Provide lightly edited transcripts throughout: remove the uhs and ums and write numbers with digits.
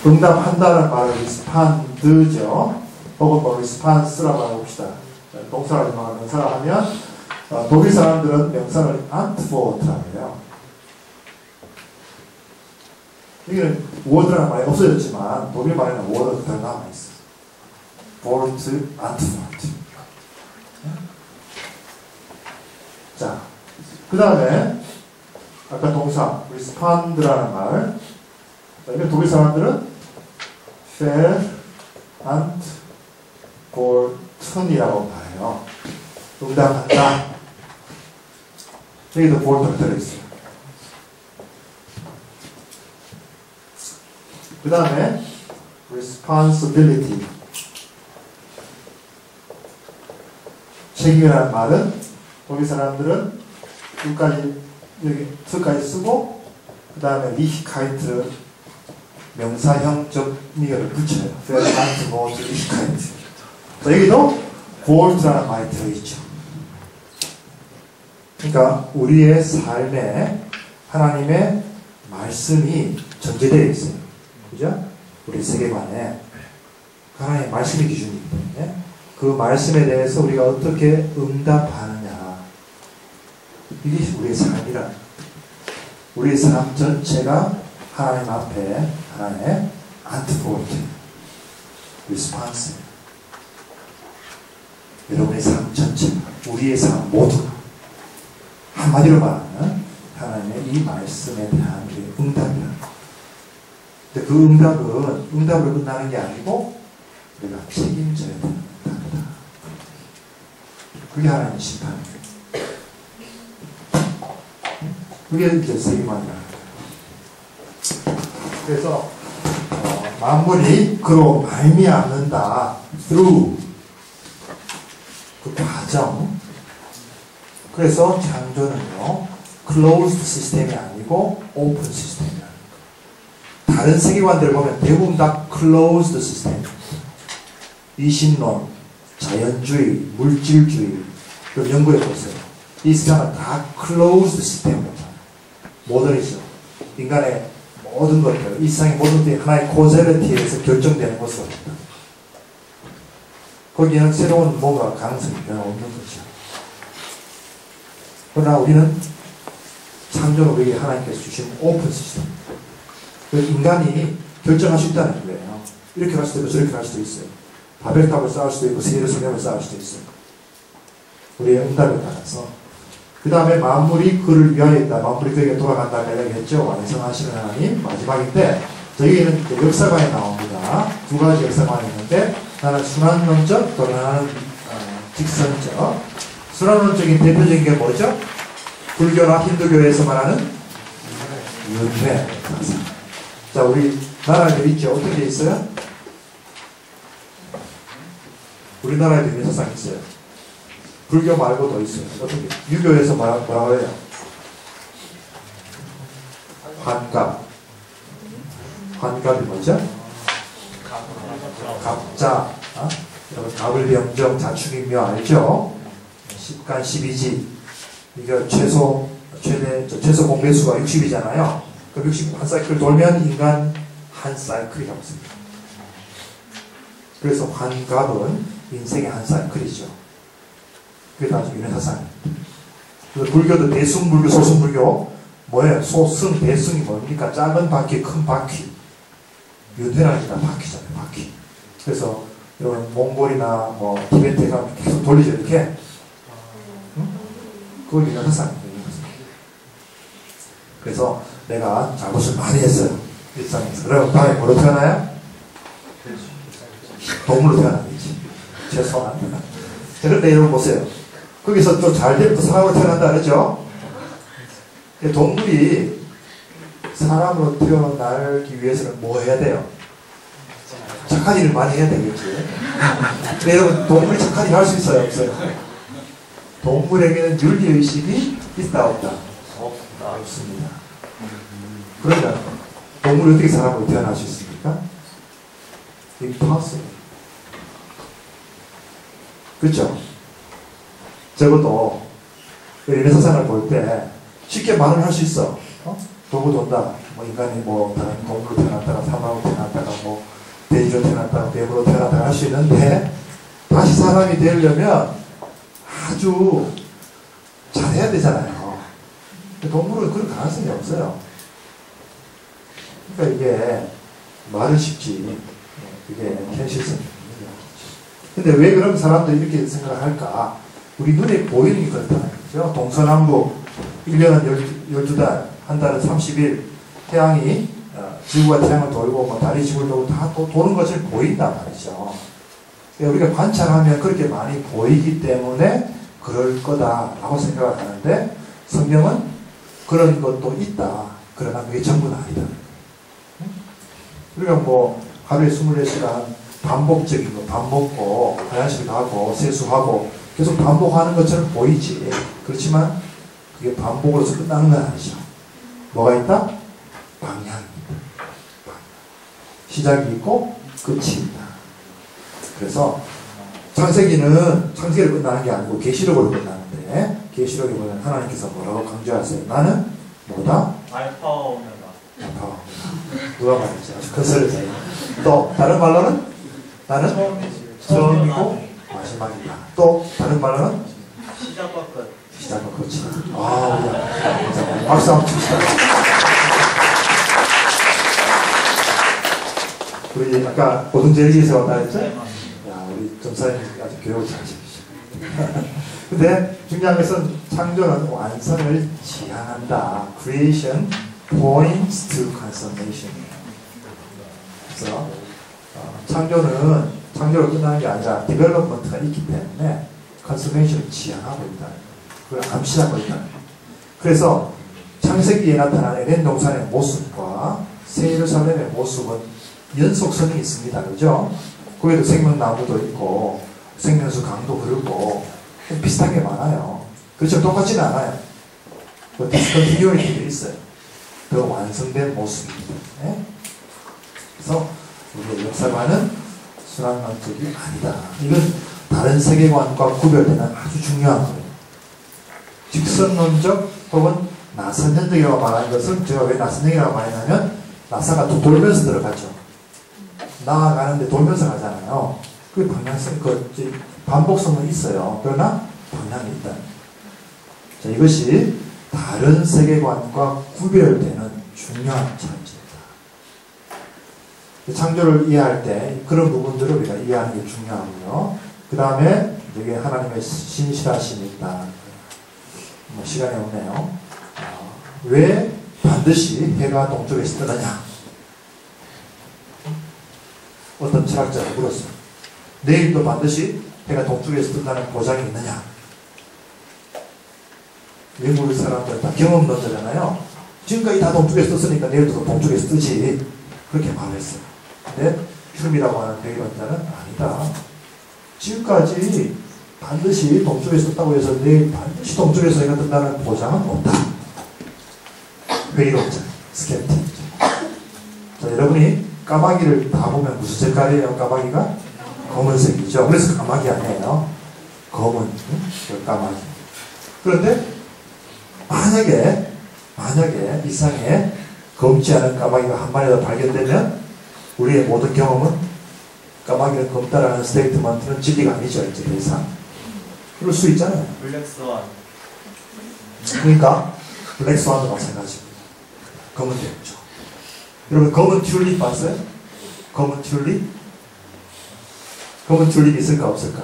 응답한다는 말을 respond죠. 혹은 뭐 response라고 해봅시다. 동사를 명사를 하면 독일 사람들은 명사를 antwort라고 해요. 이게는 word라는 말이 없어졌지만 독일 말에는 word가 그대로 남아있어. word, antwort. 자, 그 다음에 아까 동사 respond라는 말. 이건 독일 사람들은 fair, antworten이라고 말해요. 응답한다. 여기도 볼트가 들어있어요. 그 다음에 responsibility. 책임이라는 말은 독일 사람들은 여기까지 쓰고 그 다음에 리히카이트를 명사형적 미결을 붙여요. 페르만트 모드 리히카이트. 여기도 볼트라는 말이 들어있죠. 그러니까 우리의 삶에 하나님의 말씀이 전제되어 있어요. 그죠? 우리 세계관에 하나님의 말씀이 기준이기 때문에 그 말씀에 대해서 우리가 어떻게 응답하느냐, 이게 우리의 삶이라. 우리의 삶 전체가 하나님 앞에 하나님의 antwort, response. 여러분의 삶 전체가, 우리의 삶 모두가 한마디로 말하면 하나님의 이 말씀에 대한 응답이라. 근데 그 응답으로 끝나는 게 아니고 우리가 책임져야 되는 응답이다. 그게 하나님의 심판이에요. 그게 이제 세계관이라는 거예요. 그래서 만물이 그로 말미암는다. through 그 과정. 그래서 창조는요 closed 시스템이 아니고 open 시스템이에요. 다른 세계관들을 보면 대부분 다 closed 시스템. 이신론, 자연주의, 물질주의, 그럼 연구해 보세요. 이 세상은 다 closed 시스템입니다. 모더니즘, 인간의 모든 것들, 이 세상의 모든 것들이 하나의 코젤리티에 의해서 결정되는 것으로입니다. 거기에는 새로운 뭔가 가능성이 별로 없는 거죠. 그러나 우리는 창조는 우리에게 하나님께서 주신 오픈 시스템. 인간이 결정할 수 있다는 거예요. 이렇게 갈 수도 있고 저렇게 갈 수도 있어요. 바벨탑을 쌓을 수도 있고 예루살렘을 쌓을 수도 있어요. 우리의 응답에 따라서. 그 다음에 만물이 그를 위하여 있다. 만물이 그에게 돌아간다는 이야기했죠. 완성하시는 하나님. 마지막인데 저기에는 역사관이 나옵니다. 두 가지 역사관이 있는데 하나는 순환론적, 또 하나는 직선적. 순환론적인 대표적인 게 뭐죠? 불교나 힌두교에서 말하는 윤회. 자, 우리 나라에도 있죠. 어떻게 돼 있어요? 우리나라에도 있는 사상이 있어요. 불교 말고도 있어요. 어떻게? 유교에서 뭐라고 해요? 환갑. 환갑이 뭐죠? 갑자. 여러분, 갑을병정 자축인묘 알죠? 10간 12지. 이게 최소 공배수가 60이잖아요. 그럼 60 한 사이클 돌면 인간 한 사이클이라고 씁니다. 그래서 환갑은 인생의 한 사이클이죠. 그게 다 윤회사상입니다. 그래서 불교도 대승불교, 소승불교 뭐예요? 소승, 대승이 뭡니까? 작은 바퀴, 큰 바퀴. 윤회라는 게 다 바퀴잖아요. 바퀴. 그래서 여러분 몽골이나 뭐 티베트에 가면 계속 돌리죠. 이렇게. 응? 그거 윤회사상입니다. 그래서 내가 잘못을 많이 했어요. 일상에서. 그럼 다음에 뭐로 태어나요? 동물로 태어나겠지. 최소한. 자, 그런데 여러분 보세요. 거기서 또 잘 되면 또 사람으로 태어난다 그러죠? 동물이 사람으로 태어나기 위해서는 뭐 해야 돼요? 착한 일을 많이 해야 되겠지. 근데 여러분, 동물이 착한 일을 할 수 있어요? 없어요? 동물에게는 윤리의식이 있다, 없다? 없습니다. 그러면 동물이 어떻게 사람으로 태어날 수 있습니까? impossible. 그렇죠? 적어도 인의 사상을 볼 때 쉽게 말을 할 수 있어. 돌고 돈다. 뭐 인간이 뭐 다른 동물로 태어났다가 사람으로 태어났다가 돼지로 태어났다가 뱀으로 태어났다가 할 수 있는데 다시 사람이 되려면 아주 잘해야 되잖아요. 동물은 그런 가능성이 없어요. 그러니까 이게 말은 쉽지 그게 현실성이 없는 거죠. 근데 왜 그럼 사람들이 이렇게 생각을 할까? 우리 눈에 보이는 게 그렇다는 거죠. 동서남북 1년은 12달, 한 달은 30일 태양이 지구가 태양을 돌고 뭐 달이 지구를 돌고 다 도는 것을 보인단 말이죠. 우리가 관찰하면 그렇게 많이 보이기 때문에 그럴 거다라고 생각을 하는데 성경은 그런 것도 있다. 그러나 그게 전부는 아니다. 우리가 뭐 하루에 24시간 반복적인 거 밥 먹고 화장실 가고 세수하고 계속 반복하는 것처럼 보이지. 그렇지만 그게 반복으로서 끝나는 건 아니죠. 뭐가 있다? 방향이 있다. 시작이 있고 끝이 있다. 그래서 창세기를 끝나는 게 아니고 계시록으로 끝나는데 계시록에 보면 하나님께서 뭐라고 강조하세요? 나는 뭐다? 알파 오메가. 알파 오메가. 누가 말했지? 아주 거슬려서요. 또 다른 말로는 나는 처음이고 마지막이다. 또 다른 말로는 시작과 끝. 시작과 끝이다. 아, 박수 한번 칩시다. 우리 아까 고등제리에서 왔다 했죠? 야, 우리 점사님 아주 교육을 잘 시키시고. 근데 중요한 것은 창조는 완성을 지향한다. Creation points to consummation. 그래서 창조로 끝나는 게 아니라 development가 있기 때문에 consummation을 지향하고 있다. 그걸 암시하고 있다. 그래서 창세기에 나타난 에덴 동산의 모습과 새 예루살렘의 모습은 연속성이 있습니다. 그죠? 거기도 생명나무도 있고 생명수 강도 흐르고 비슷한 게 많아요. 그렇죠? 똑같지는 않아요. 디스컨티뉴이티도 있어요. 더 완성된 모습입니다. 네? 그래서 우리의 역사관은 순환론적이 아니다. 이건 다른 세계관과 구별되는 아주 중요한 거예요. 직선론적 혹은 나선형적이라고 말하는 것은 제가 왜 나선형이라고 말하냐면 나사가 또 돌면서 들어가죠. 나아가는데 돌면서 가잖아요. 그 방향성, 반복성은 있어요. 그러나 방향이 있다. 자, 이것이 다른 세계관과 구별되는 중요한 차이입니다. 창조를 이해할 때 그런 부분들을 우리가 이해하는 게 중요하고요. 그 다음에 여기 하나님의 신실하심이 있다. 뭐 시간이 없네요. 왜 반드시 해가 동쪽에서 뜨느냐? 어떤 철학자가 물었어요. 내일도 반드시 해가 동쪽에서 뜬다는 보장이 있느냐? 외국 사람들 다 경험론자잖아요. 지금까지 다 동쪽에서 떴으니까 내일도 동쪽에서 뜨지. 그렇게 말했어요. 근데 흉이라고 하는 배경론자는 아니다. 지금까지 반드시 동쪽에서 떴다고 해서 내일 반드시 동쪽에서 해가 뜬다는 보장은 없다. 회의론자, 스캡틱. 자, 여러분이 까마귀를 다 보면 무슨 색깔이에요? 까마귀가? 검은색이죠. 그래서 까마귀 아니에요. 검은 까마귀. 그런데 만약에 이상에 검지 않은 까마귀가 한 마리라도 발견되면 우리의 모든 경험은 까마귀는 검다라는 스테이트먼트는 진리가 아니죠. 이제 더 이상. 그럴 수 있잖아요. 블랙스완. 그러니까 블랙스완도 마찬가지입니다. 검은 되겠죠. 여러분 검은 튤립 봤어요? 검은 튤립? 검은 튤립 있을까 없을까?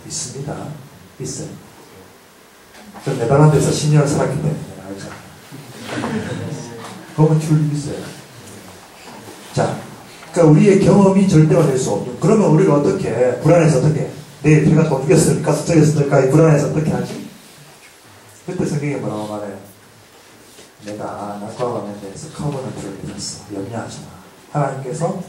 있습니다. 있어요. 전 네덜란드에서 10년을 살았기 때문에 알죠. 검은 튤립 있어요. 자, 그러니까 우리의 경험이 절대화될 수 없는. 그러면 우리가 어떻게 불안해서 어떻게 내일 해가 동쪽에서 뜰까 서쪽에서 뜰까 불안해서 어떻게 하지? 그때 성경이 뭐라고 말해요? 내가 낮과 밤에 대해서 커버넌트를 믿었어. 염려하지 마. 하나님께서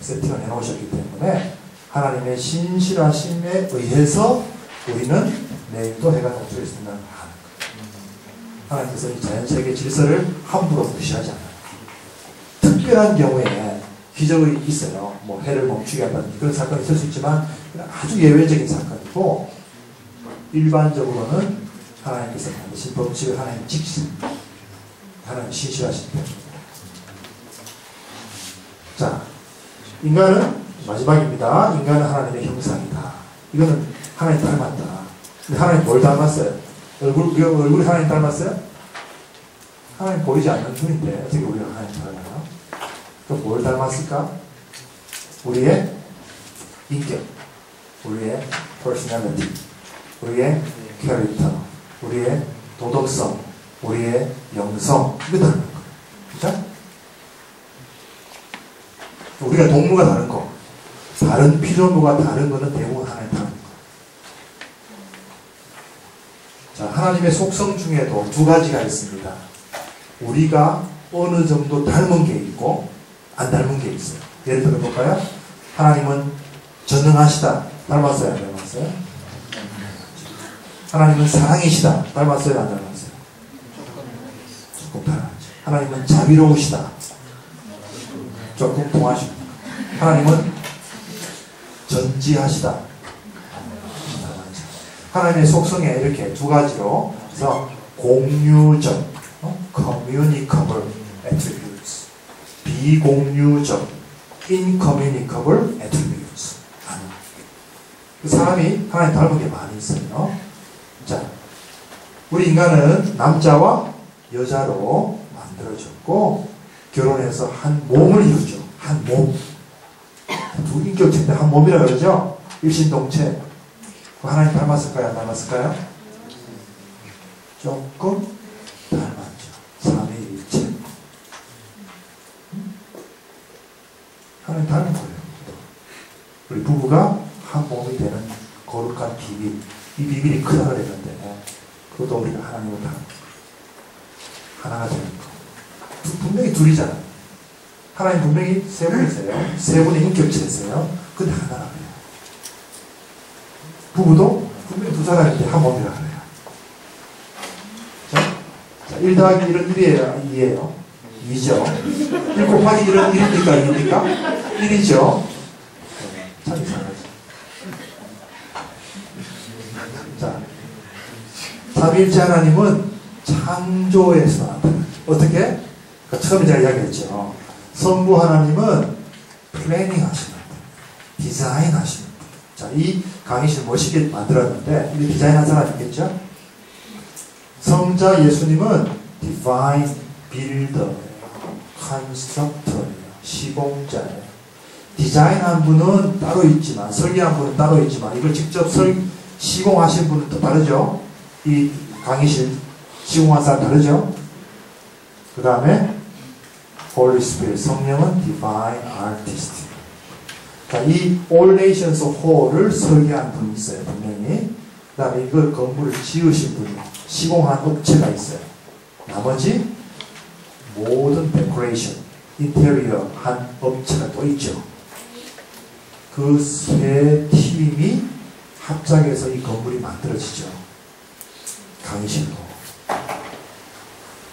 세팅을 해놓으셨기 때문에 하나님의 신실하심에 의해서 우리는 내일도 해가 동쪽에서 뜬다는 걸 하는 거예요. 하나님께서 이 자연세계 질서를 함부로 무시하지 않아요. 특별한 경우에 기적이 있어요. 뭐 해를 멈추게 한다든지 그런 사건이 있을 수 있지만 아주 예외적인 사건이고 일반적으로는 하나님께서 만드신 법칙을 하나님 지키십니다. 하나님 신실하신 때문에. 자, 인간은 마지막입니다. 인간은 하나님의 형상이다. 이거는 하나님 닮았다. 근데 하나님 뭘 닮았어요? 얼굴이 하나님 닮았어요? 하나님 보이지 않는 분인데 어떻게 우리가 하나님 닮아요? 그럼 뭘 닮았을까? 우리의 인격, 우리의 personality, 우리의 캐릭터, 우리의 도덕성, 우리의 영성, 이거 닮은 거예요. 그죠? 우리가 동무가 다른 거, 다른 피조물과 다른 거는 대부분 하나님 닮은 거예요. 자, 하나님의 속성 중에도 두 가지가 있습니다. 우리가 어느 정도 닮은 게 있고 안 닮은 게 있어요. 예를 들어 볼까요? 하나님은 전능하시다. 닮았어요? 안 닮았어요? 하나님은 사랑이시다. 닮았어요? 안 닮았어요? 조금 닮았죠. 하나님은 자비로우시다. 조금 동하시고. 하나님은 전지하시다. 하나님의 속성에 이렇게 두 가지로 그래서 공유적 communicable attributes, 비공유적 incommunicable attributes. 그 사람이 하나님 닮은 게 많이 있어요. 자, 우리 인간은 남자와 여자로 만들어졌고 결혼해서 한 몸을 이루죠. 한 몸. 두 인격체인데 한 몸이라 그러죠. 일신동체. 하나님 닮았을까요? 안 닮았을까요? 조금 닮았죠. 삼위일체. 하나님 닮은 거예요. 우리 부부가 한 몸이 되는 거룩한 비밀. 이 비밀이 크다 그랬는데 그것도 우리가 하나님을 닮은 하나가 되는 거. 분명히 둘이잖아요. 하나님 분명히 세 분이세요. 세 분의 인격체세요. 근데 하나라 그래요. 부부도 분명히 두 사람인데 한 몸이라 그래요. 자, 1 더하기 1은 1이에요? 2예요? 2죠. 1 곱하기 1은 1입니까? 2입니까? 1이죠. 참 이상하지. 자, 삼위일체 하나님은 창조에서 나타나요. 어떻게? 그러니까 처음에 제가 이야기했죠. 성부 하나님은 플래닝 하시는 분, 디자인 하시는 분. 자, 이 강의실 멋있게 만들었는데, 이 디자인한 사람 있겠죠? 성자 예수님은 디바인 빌더예요. 컨스트럭터예요. 시공자예요. 디자인한 분은 따로 있지만, 설계한 분은 따로 있지만, 이걸 직접 시공하신 분은 또 다르죠? 이 강의실 시공한 사람 다르죠? 그 다음에 Holy Spirit, 성령은 Divine Artist. 자, 이 All Nations Hall을 설계한 분이 있어요, 분명히. 그 다음에 이걸 건물을 지으신 분이, 시공한 업체가 있어요. 나머지 모든 데코레이션, 인테리어 한 업체가 또 있죠. 그 세 팀이 합작해서 이 건물이 만들어지죠. 강의실로.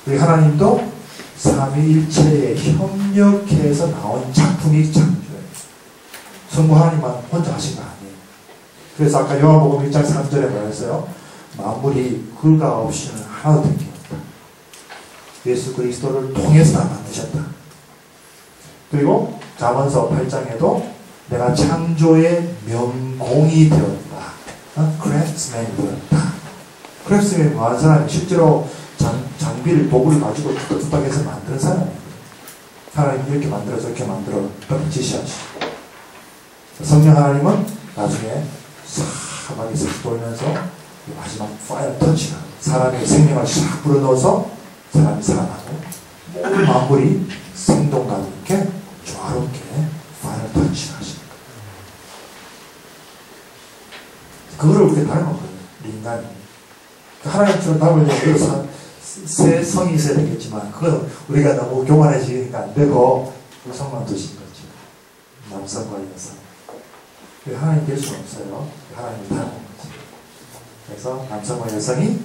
우리 하나님도 삼위일체에 협력해서 나온 작품이 창조예요. 성부 하나님만 혼자 하신 거 아니에요. 그래서 아까 요한복음 1장 3절에 말했어요. 만물이 그가 없이는 하나도 된 게 없다. 예수 그리스도를 통해서 다 만드셨다. 그리고 잠언서 8장에도 내가 창조의 명공이 되었다. 크래프트맨이 되었다. 크래프트맨이 뭐하는 사람이 실제로 장비를, 도구를 가지고 뚝딱뚝딱 해서 만드는 사람이에요. 하나님 이렇게 만들어 저렇게 만들어 그렇게 지시하시고, 성령 하나님은 나중에 사막에 싹 돌면서 마지막 파이어 터치가 사람의 생명을 싹 불어넣어서 사람이 살아나고 모든 만물이 생동감 있게 조화롭게 파이어 터치가 하시는 거예요. 그거를 우리가 닮았거든요. 인간이 하나님처럼 닮으려면 세 성이 있어야 되겠지만 그건 우리가 너무 교만해지니까 안 되고 성만 두신 거죠. 남성과 여성. 하나님 될 수는 없어요. 하나님을 닮은 거죠. 그래서 남성과 여성이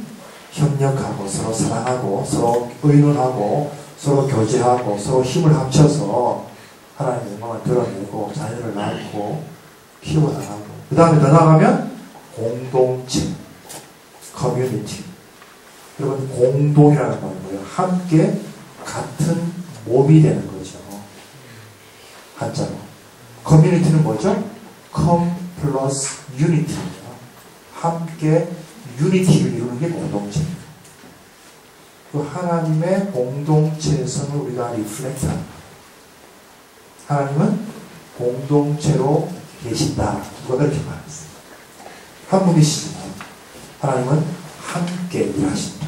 협력하고 서로 사랑하고 서로 의논하고 서로 교제하고 서로 힘을 합쳐서 하나님의 영광을 드러내고 자녀를 낳고 키워나가고, 그 다음에 더 나아가면 공동체, 커뮤니티. 여러분, 공동이라는 건 뭐예요? 함께 같은 몸이 되는 거죠. 한자로. 커뮤니티는 뭐죠? come plus unity입니다. 함께 유니티를 이루는 게 공동체입니다. 그 하나님의 공동체성을 우리가 리플렉트합니다. 하나님은 공동체로 계신다. 누가 그렇게 말했어요. 한 분이시지만 하나님은 함께 일하신다.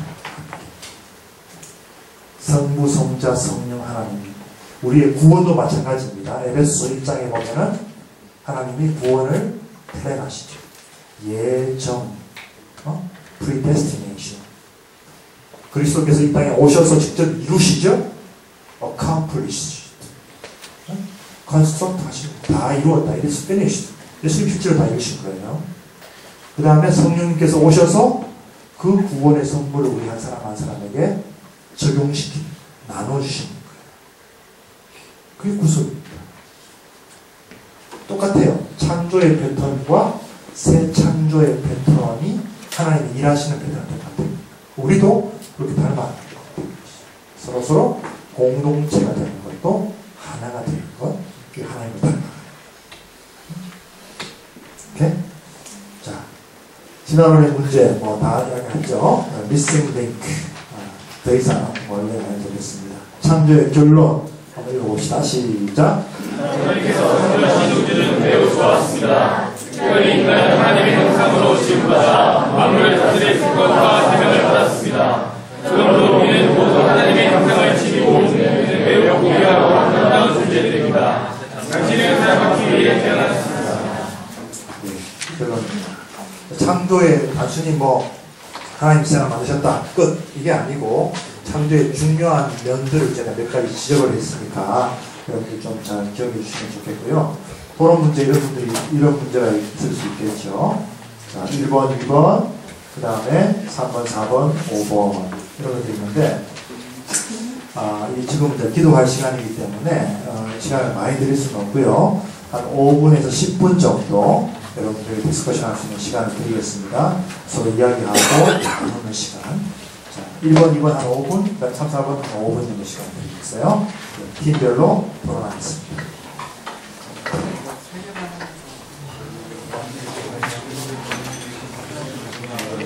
성부, 성자, 성령 하나님. 우리의 구원도 마찬가지입니다. 에베소 1장에 보면은 하나님이 구원을 플랜하시죠. 예정, predestination. 그리스도께서 이 땅에 오셔서 직접 이루시죠. accomplish. construct 하시고 다 이루었다. It is finished. 예수님 실제로 다 이루신 거예요. 그 다음에 성령님께서 오셔서 그 구원의 선물을 우리 한 사람 한 사람에게 적용시키는, 나눠주시는 거예요. 그게 구속입니다. 똑같아요. 창조의 패턴과 새 창조의 패턴이 하나님이 일하시는 패턴은 똑같아요. 우리도 그렇게 닮아가는 거예요. 서로서로 공동체가 되는 것도 하나가 되는 것, 그게 하나님을 닮아가는 거예요. 오케이? 자, 지난번의 문제 뭐 다 이야기했죠. 미싱 링크. 더 이상 원래 안 되겠습니다. 창조의 결론 한번 읽어봅시다. 시작. 하나님께서 창조하신 우주는 매우 좋았습니다. 특별히 인간은 하나님의 형상으로 지음받아 만물을 다스릴 것과 사명을 받았습니다. 그러므로 우리는 모두 하나님의 형상을 지니고 매우 고귀하고 아름다운 존재들입니다. 당신을 사랑하기 위해 태어났습니다. 결론입니다. 창조의 단순히 뭐 하나님 세상 만드셨다 끝 이게 아니고 창조의 중요한 면들을 제가 몇 가지 지적을 했으니까 여러분들 좀 잘 기억해 주시면 좋겠고요. 토론 문제 이런 문제가 있을 수 있겠죠. 자, 1번, 2번, 그 다음에 3번, 4번, 5번 이런 것들이 있는데 이 지금 이제 기도할 시간이기 때문에 시간을 많이 드릴 수는 없고요. 한 5분에서 10분 정도 여러분들이 디스커션 할 수 있는 시간을 드리겠습니다. 서로 이야기하고 나누는 시간. 자, 1번, 2번 한 5분, 그 다음 3, 4번 한 5분 정도 시간 드리겠어요. 팀별로 토론하겠습니다.